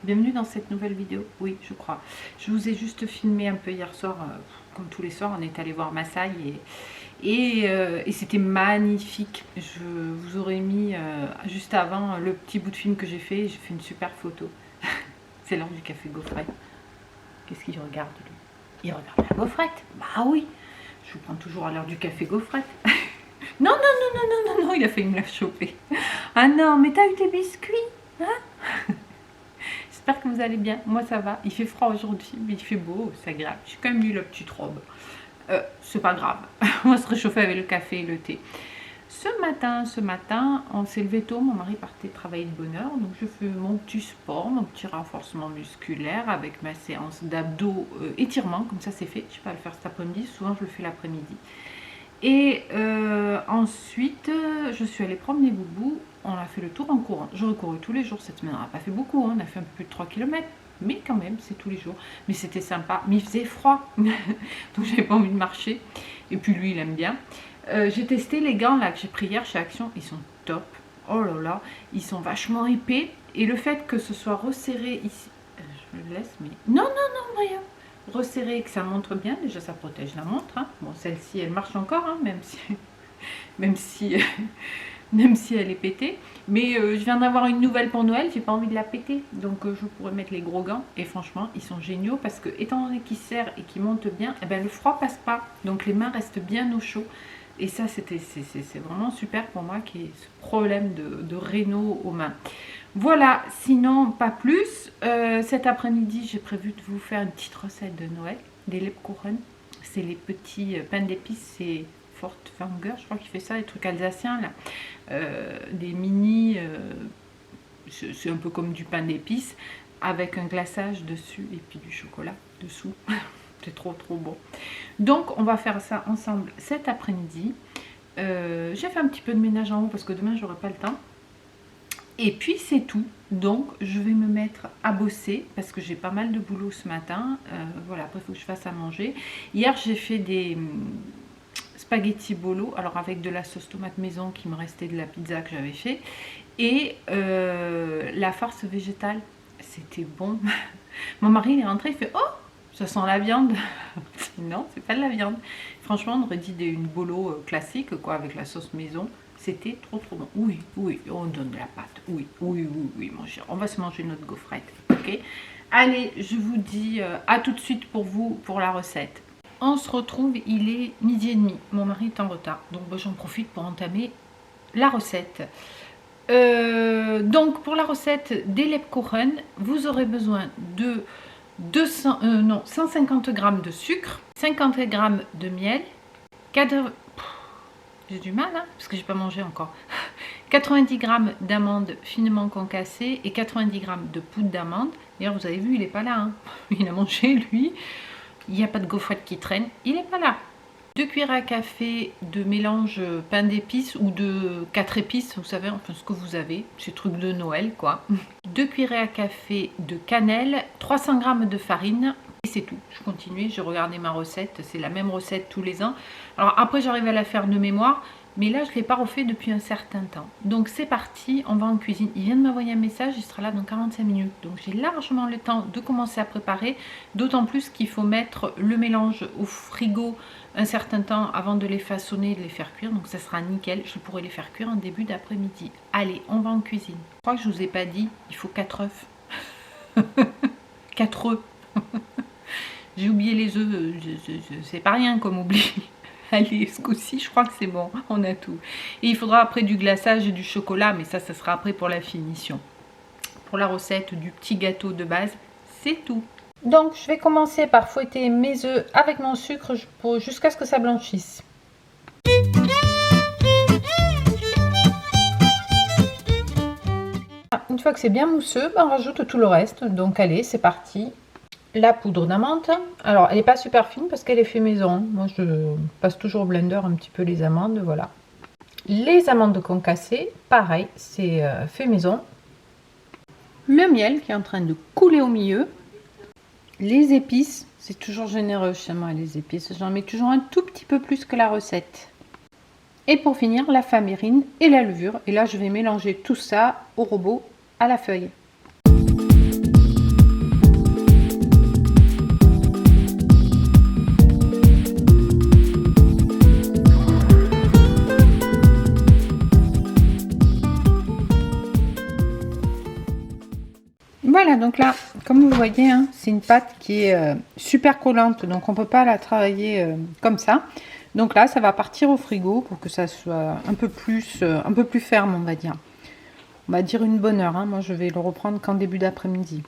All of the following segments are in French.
bienvenue dans cette nouvelle vidéo. Oui, je crois. Je vous ai juste filmé un peu hier soir, comme tous les soirs, on est allé voir Massaï et c'était magnifique. Je vous aurais mis juste avant le petit bout de film que j'ai fait une super photo. C'est l'heure du café gaufrette. Qu'est-ce qu'il regarde lui? Il regarde la gaufrette. Bah oui, je vous prends toujours à l'heure du café gaufrette. Non, non, non, non, non, non, non, il a failli me la choper. Ah non, mais t'as eu des biscuits, hein? J'espère que vous allez bien. Moi, ça va. Il fait froid aujourd'hui, mais il fait beau, c'est agréable. J'ai quand même mis la petite robe. C'est pas grave. On va se réchauffer avec le café et le thé. Ce matin, on s'est levé tôt. Mon mari partait travailler de bonne heure. Donc, je fais mon petit sport, mon petit renforcement musculaire avec ma séance d'abdos étirement. Comme ça, c'est fait. Je vais pas le faire cet après-midi. Souvent, je le fais l'après-midi. Et ensuite, je suis allée promener Boubou. On a fait le tour en courant. J'aurais couru tous les jours cette semaine. On n'a pas fait beaucoup, hein. On a fait un peu plus de 3 km. Mais quand même, c'est tous les jours. Mais c'était sympa. Mais il faisait froid. Donc, j'avais pas envie de marcher. Et puis, lui, il aime bien. J'ai testé les gants là que j'ai pris hier chez Action. Ils sont top. Oh là là. Ils sont vachement épais. Et le fait que ce soit resserré ici. Je le laisse, mais. Non, non, non, rien. Resserré, que ça montre bien, déjà ça protège la montre, hein. Bon, celle-ci elle marche encore, hein, même si même si même si elle est pétée, mais je viens d'avoir une nouvelle pour Noël, j'ai pas envie de la péter, donc je pourrais mettre les gros gants, et franchement ils sont géniaux parce que étant donné qu'ils serrent et qu'ils montent bien, eh ben, le froid passe pas, donc les mains restent bien au chaud. Et ça, c'est vraiment super pour moi qui ai ce problème de rénaux aux mains. Voilà, sinon pas plus. Cet après-midi, j'ai prévu de vous faire une petite recette de Noël, des Lebkuchen. C'est les petits pains d'épices, c'est Fortwanger, je crois qu'il fait ça, les trucs alsaciens là. Des mini, c'est un peu comme du pain d'épices, avec un glaçage dessus et puis du chocolat dessous. C'est trop trop bon. Donc on va faire ça ensemble cet après-midi. J'ai fait un petit peu de ménage en haut parce que demain j'aurai pas le temps. Et puis c'est tout. Donc je vais me mettre à bosser parce que j'ai pas mal de boulot ce matin. Voilà, après il faut que je fasse à manger. Hier j'ai fait des spaghetti bolo, alors avec de la sauce tomate maison qui me restait de la pizza que j'avais fait. Et la farce végétale, c'était bon. Mon mari il est rentré, il fait « Oh, ça sent la viande !» Non, c'est pas de la viande. Franchement, on aurait dit une bolo classique, quoi, avec la sauce maison. C'était trop trop bon. Oui, oui, on donne de la pâte. Oui, oui, oui, oui, mon cher. On va se manger notre gaufrette, ok? Allez, je vous dis à tout de suite pour vous, pour la recette. On se retrouve, il est 12h30. Mon mari est en retard, donc j'en profite pour entamer la recette. Donc pour la recette des Lebkuchen, vous aurez besoin de 150 g de sucre, 50 g de miel, j'ai du mal hein, parce que j'ai pas mangé encore, 90 g d'amandes finement concassées et 90 g de poudre d'amande. D'ailleurs vous avez vu, il n'est pas là, hein. Il a mangé lui, il n'y a pas de gaufrette qui traîne, il n'est pas là. 2 cuillères à café de mélange pain d'épices ou de 4 épices, vous savez, enfin ce que vous avez, ces trucs de Noël quoi. 2 cuillères à café de cannelle, 300 g de farine et c'est tout. Je continue, je regardais ma recette, c'est la même recette tous les ans. Alors après j'arrive à la faire de mémoire, mais là je ne l'ai pas refait depuis un certain temps. Donc c'est parti, on va en cuisine. Il vient de m'envoyer un message, il sera là dans 45 minutes. Donc j'ai largement le temps de commencer à préparer, d'autant plus qu'il faut mettre le mélange au frigo un certain temps avant de les façonner et de les faire cuire. Donc ça sera nickel, je pourrai les faire cuire en début d'après-midi. Allez, on va en cuisine. Je crois que je ne vous ai pas dit, il faut 4 œufs. 4 œufs. J'ai oublié les œufs, c'est pas rien comme oubli. Allez, ce coup-ci, je crois que c'est bon, on a tout. Et il faudra après du glaçage et du chocolat, mais ça sera après pour la finition. Pour la recette du petit gâteau de base, c'est tout. Donc, je vais commencer par fouetter mes œufs avec mon sucre jusqu'à ce que ça blanchisse. Une fois que c'est bien mousseux, on rajoute tout le reste. Donc, allez, c'est parti. La poudre d'amande, alors elle n'est pas super fine parce qu'elle est fait maison. Moi je passe toujours au blender un petit peu les amandes, voilà. Les amandes concassées, pareil, c'est fait maison. Le miel qui est en train de couler au milieu. Les épices, c'est toujours généreux chez moi les épices, j'en mets toujours un tout petit peu plus que la recette. Et pour finir, la famérine et la levure. Et là je vais mélanger tout ça au robot à la feuille. Voilà, donc là, comme vous voyez, hein, c'est une pâte qui est super collante, donc on peut pas la travailler comme ça. Donc là, ça va partir au frigo pour que ça soit un peu plus ferme, on va dire. On va dire une bonne heure, hein. Moi je vais le reprendre qu'en début d'après-midi.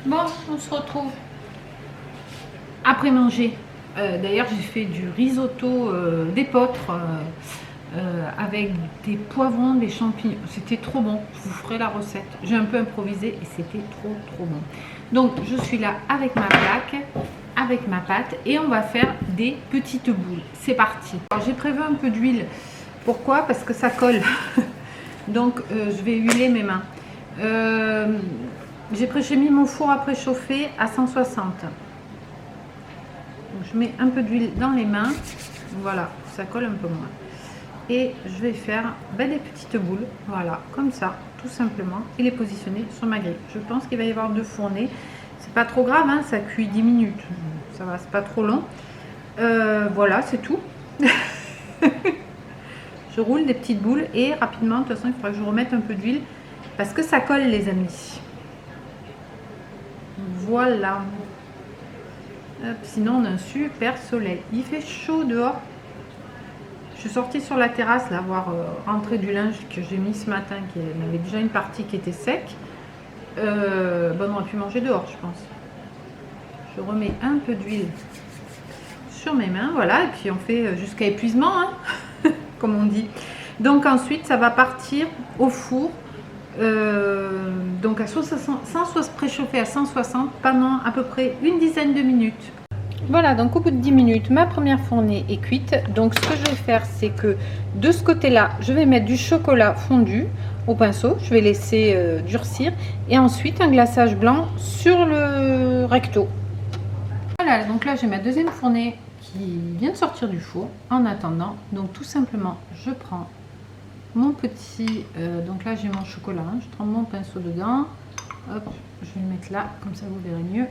Bon, on se retrouve après manger. D'ailleurs, j'ai fait du risotto d'épeautre avec des poivrons, des champignons. C'était trop bon. Je vous ferai la recette. J'ai un peu improvisé et c'était trop bon. Donc, je suis là avec ma plaque, avec ma pâte et on va faire des petites boules. C'est parti. Alors, j'ai prévu un peu d'huile. Pourquoi? Parce que ça colle. Donc, je vais huiler mes mains. J'ai mis mon four à préchauffer à 160. Donc, je mets un peu d'huile dans les mains. Voilà, ça colle un peu moins. Et je vais faire des petites boules, voilà, comme ça, tout simplement, et les positionner sur ma grille. Je pense qu'il va y avoir 2 fournées. C'est pas trop grave, hein, ça cuit 10 minutes. Ça va, c'est pas trop long. Voilà, c'est tout. Je roule des petites boules et rapidement, de toute façon, il faudra que je remette un peu d'huile parce que ça colle, les amis. Voilà. Hop, sinon, on a un super soleil. Il fait chaud dehors. Je suis sortie sur la terrasse, là, voir rentrer du linge que j'ai mis ce matin, qui avait déjà une partie qui était sec. Bon, on aurait pu manger dehors, je pense. Je remets un peu d'huile sur mes mains, voilà, et puis on fait jusqu'à épuisement, hein, comme on dit. Donc ensuite, ça va partir au four, donc à 160, préchauffé à 160 pendant à peu près une dizaine de minutes. Voilà, donc au bout de 10 minutes, ma première fournée est cuite. Donc ce que je vais faire, c'est que de ce côté-là, je vais mettre du chocolat fondu au pinceau. Je vais laisser durcir. Et ensuite, un glaçage blanc sur le recto. Voilà, donc là, j'ai ma deuxième fournée qui vient de sortir du four. En attendant, donc tout simplement, je prends mon petit... donc là, j'ai mon chocolat. Hein, je prends mon pinceau dedans. Hop, je vais le mettre là, comme ça vous verrez mieux.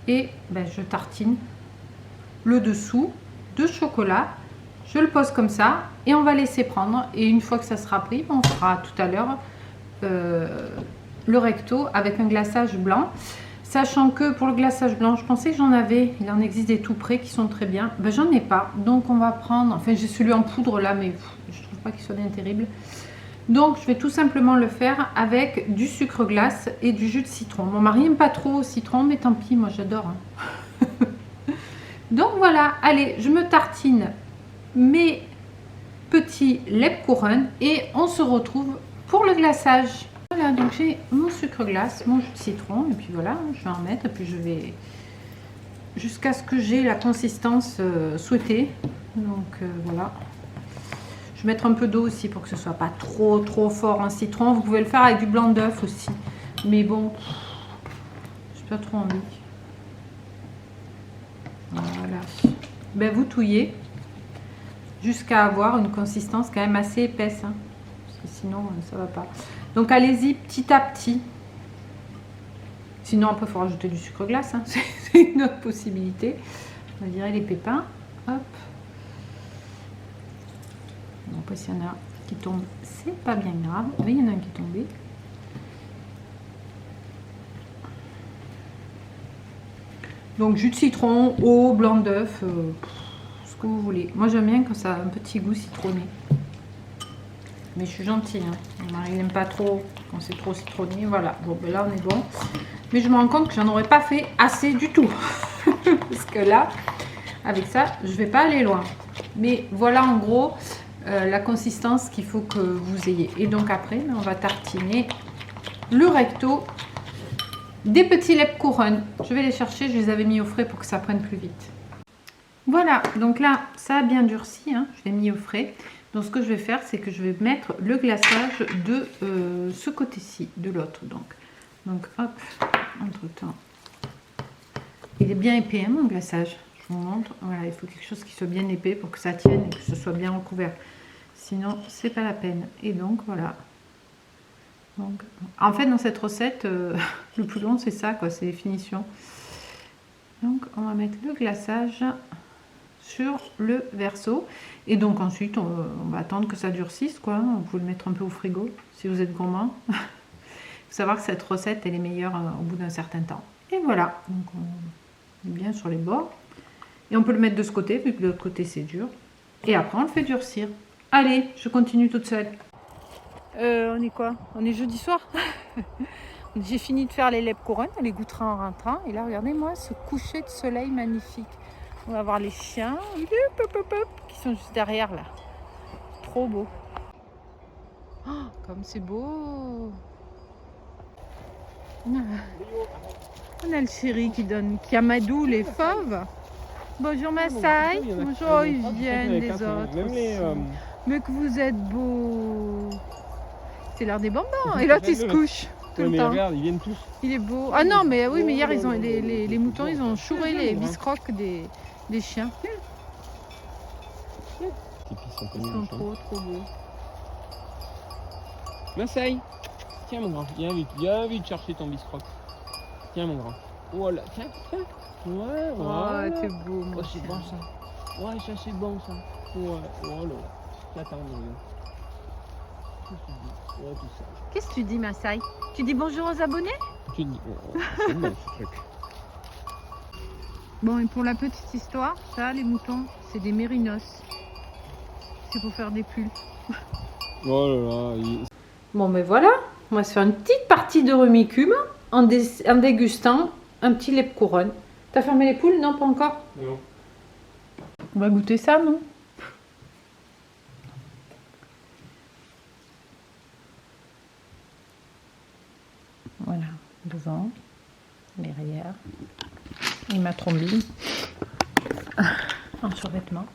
Et je tartine le dessous de chocolat, je le pose comme ça et on va laisser prendre, et une fois que ça sera pris, on fera tout à l'heure le recto avec un glaçage blanc, sachant que pour le glaçage blanc, je pensais que j'en avais, il en existe des tout prêts qui sont très bien, j'en ai pas, donc on va prendre, enfin j'ai celui en poudre là, mais je trouve pas qu'il soit bien terrible. Donc je vais tout simplement le faire avec du sucre glace et du jus de citron. Mon mari n'aime pas trop au citron, mais tant pis, moi j'adore. Hein. Donc voilà, allez, je me tartine mes petits Lebkuchen et on se retrouve pour le glaçage. Voilà, donc j'ai mon sucre glace, mon jus de citron, et puis voilà, je vais en mettre, et puis je vais jusqu'à ce que j'ai la consistance souhaitée. Donc voilà. Je vais mettre un peu d'eau aussi pour que ce soit pas trop fort en citron. Vous pouvez le faire avec du blanc d'œuf aussi. Mais bon, j'ai pas trop envie. Voilà. Vous touillez jusqu'à avoir une consistance quand même assez épaisse. Hein, parce que sinon, ça va pas. Donc allez-y petit à petit. Sinon, après, il faut rajouter du sucre glace. Hein. C'est une autre possibilité. On va virer les pépins. Hop. Après, s'il y en a qui tombent, c'est pas bien grave, mais il y en a un qui est tombé. Donc jus de citron, eau, blanc d'œuf, ce que vous voulez. Moi j'aime bien quand ça a un petit goût citronné. Mais je suis gentille, hein. Mon mari n'aime pas trop quand c'est trop citronné. Voilà, bon là on est bon. Mais je me rends compte que j'en aurais pas fait assez du tout. Parce que là, avec ça, je vais pas aller loin. Mais voilà en gros la consistance qu'il faut que vous ayez. Et donc après, on va tartiner le recto des petits Lebkuchen. Je vais les chercher, je les avais mis au frais pour que ça prenne plus vite. Voilà, donc là, ça a bien durci, hein, je l'ai mis au frais. Donc ce que je vais faire, c'est que je vais mettre le glaçage de ce côté-ci, de l'autre. Donc hop, entre temps. Il est bien épais, hein, mon glaçage. Je vous montre. Voilà, il faut quelque chose qui soit bien épais pour que ça tienne et que ce soit bien recouvert. Sinon, c'est pas la peine. Et donc, voilà. Donc, en fait, dans cette recette, le plus long, c'est ça, quoi, c'est les finitions. Donc, on va mettre le glaçage sur le verso. Et donc, ensuite, on va attendre que ça durcisse, quoi. Vous pouvez le mettre un peu au frigo, si vous êtes gourmand. faut savoir que cette recette, elle est meilleure au bout d'un certain temps. Et voilà, donc on met bien sur les bords. Et on peut le mettre de ce côté, vu que de l'autre côté c'est dur. Et après on le fait durcir. Allez, je continue toute seule. On est quoi? On est jeudi soir. J'ai fini de faire les lèvres couronnes, on les goûtera en rentrant. Et là, regardez-moi ce coucher de soleil magnifique. On va voir les chiens qui sont juste derrière là. Trop beau. Oh, comme c'est beau. On a le chéri qui amadoue les fauves. Bonjour Massaï. Bonjour, ils viennent des autres. Mais que vous êtes beaux. C'est l'heure des bonbons. Et l'autre il se couche tout le temps. Regarde, ils viennent tous. Il est beau. Ah non, mais oui, mais hier ils ont les moutons, ils ont chouré les biscroques des chiens. Ils sont trop beaux. Massaï, tiens mon grand, viens vite chercher ton biscroque. Tiens mon grand. Voilà, tiens. Ouais, voilà. Oh, t'es beau. Oh, c'est bon ça. Ouais, ça c'est bon ça. Ouais, oh là. Attends, ouais, tout ça. Qu'est-ce que tu dis, Massaï? Tu dis bonjour aux abonnés? Tu dis, c'est bon ce truc. Bon, et pour la petite histoire, ça, les moutons, c'est des mérinos. C'est pour faire des pulls. Oh là là. Bon, ben voilà, on va se faire une petite partie de rumicube en dégustant un petit lait de couronne. T'as fermé les poules? Non, pas encore? Non. On va goûter ça, non? Voilà, devant, derrière, et ma trombine en survêtement.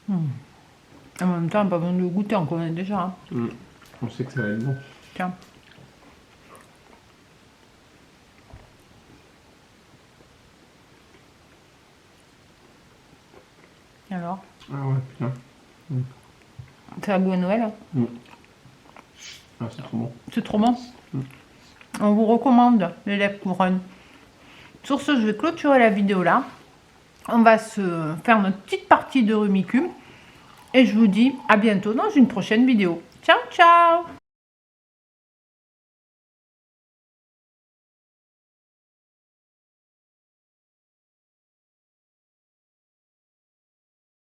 En même temps, pas besoin de le goûter, on connaît déjà. Hein. On sait que ça va être bon. Tiens. Alors? Ah ouais, putain. C'est la goût à Noël. Hein. Ah, c'est trop bon. C'est trop bon. On vous recommande les lèvres couronnes. Sur ce, je vais clôturer la vidéo là. On va se faire notre petite partie de rumicube. Et je vous dis à bientôt dans une prochaine vidéo. Ciao, ciao!